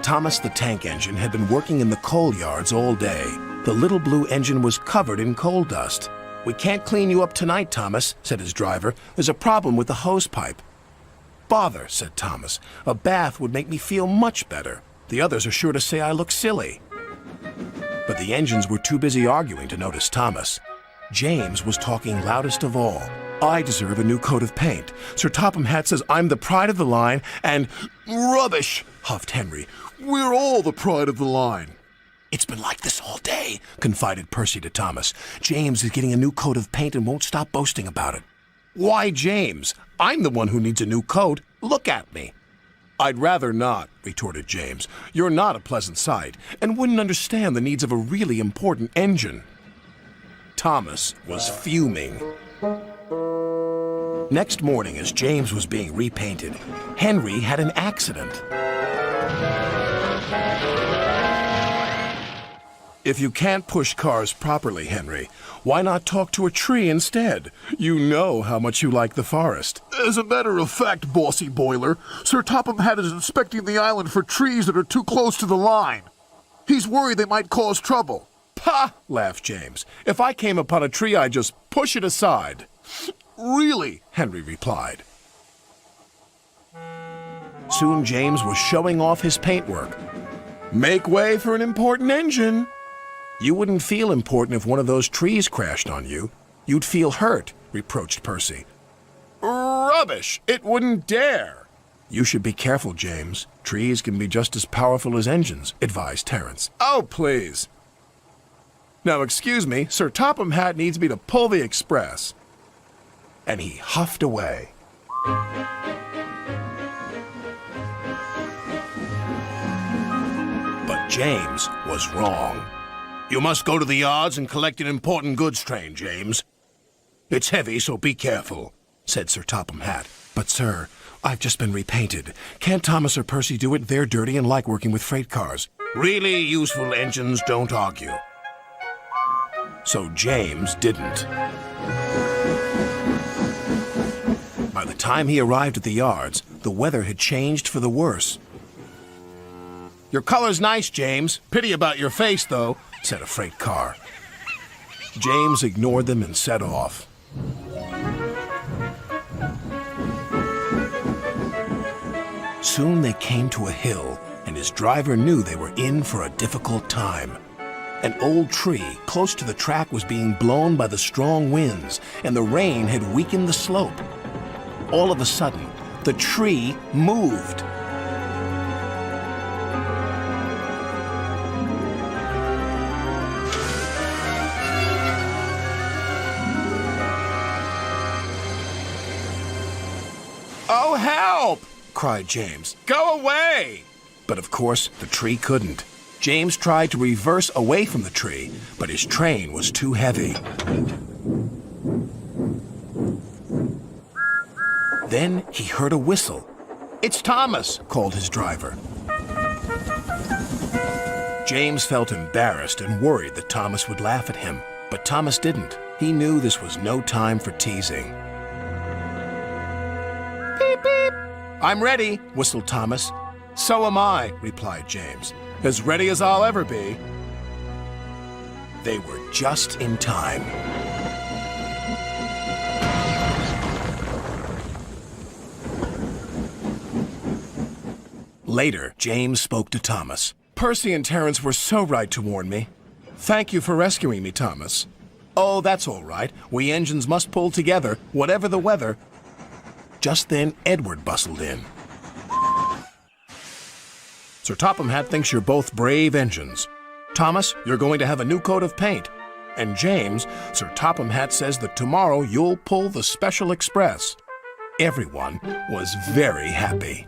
Thomas the tank engine had been working in the coal yards all day. The little blue engine was covered in coal dust. "We can't clean you up tonight, Thomas," said his driver. "There's a problem with the hose pipe." "Bother," said Thomas. "A bath would make me feel much better. The others are sure to say I look silly." But the engines were too busy arguing to notice Thomas. James was talking loudest of all. "I deserve a new coat of paint. Sir Topham Hatt says I'm the pride of the line, and—" "Rubbish," huffed Henry. "We're all the pride of the line." "It's been like this all day," confided Percy to Thomas. "James is getting a new coat of paint and won't stop boasting about it." "Why, James? I'm the one who needs a new coat. Look at me." "I'd rather not," retorted James. "You're not a pleasant sight, and wouldn't understand the needs of a really important engine." Thomas was fuming. Next morning, as James was being repainted, Henry had an accident. "If you can't push cars properly, Henry, why not talk to a tree instead? You know how much you like the forest." "As a matter of fact, Bossy Boiler, Sir Topham Hatt is inspecting the island for trees that are too close to the line. He's worried they might cause trouble." "Pah!" laughed James. "If I came upon a tree, I'd just push it aside." "Really?" Henry replied. Soon James was showing off his paintwork. "Make way for an important engine." "You wouldn't feel important if one of those trees crashed on you. You'd feel hurt," reproached Percy. "Rubbish! It wouldn't dare." "You should be careful, James. Trees can be just as powerful as engines," advised Terence. "Oh, please. Now, excuse me, Sir Topham Hatt needs me to pull the express." And he huffed away. But James was wrong. "You must go to the yards and collect an important goods train, James. It's heavy, so be careful," said Sir Topham Hatt. "But, sir, I've just been repainted. Can't Thomas or Percy do it? They're dirty and like working with freight cars." "Really useful engines don't argue." So James didn't. By the time he arrived at the yards, the weather had changed for the worse. "Your color's nice, James. Pity about your face, though," said a freight car. James ignored them and set off. Soon they came to a hill, and his driver knew they were in for a difficult time. An old tree close to the track was being blown by the strong winds, and the rain had weakened the slope. All of a sudden, the tree moved. "Oh, help!" cried James. "Go away!" But of course, the tree couldn't. James tried to reverse away from the tree, but his train was too heavy. Then he heard a whistle. "It's Thomas," called his driver. James felt embarrassed and worried that Thomas would laugh at him, but Thomas didn't. He knew this was no time for teasing. "Beep, beep." "I'm ready," whistled Thomas. "So am I," replied James. "As ready as I'll ever be." They were just in time. Later, James spoke to Thomas. "Percy and Terence were so right to warn me. Thank you for rescuing me, Thomas." "Oh, that's all right. We engines must pull together, whatever the weather." Just then, Edward bustled in. "Sir Topham Hatt thinks you're both brave engines. Thomas, you're going to have a new coat of paint. And James, Sir Topham Hatt says that tomorrow you'll pull the special express." Everyone was very happy.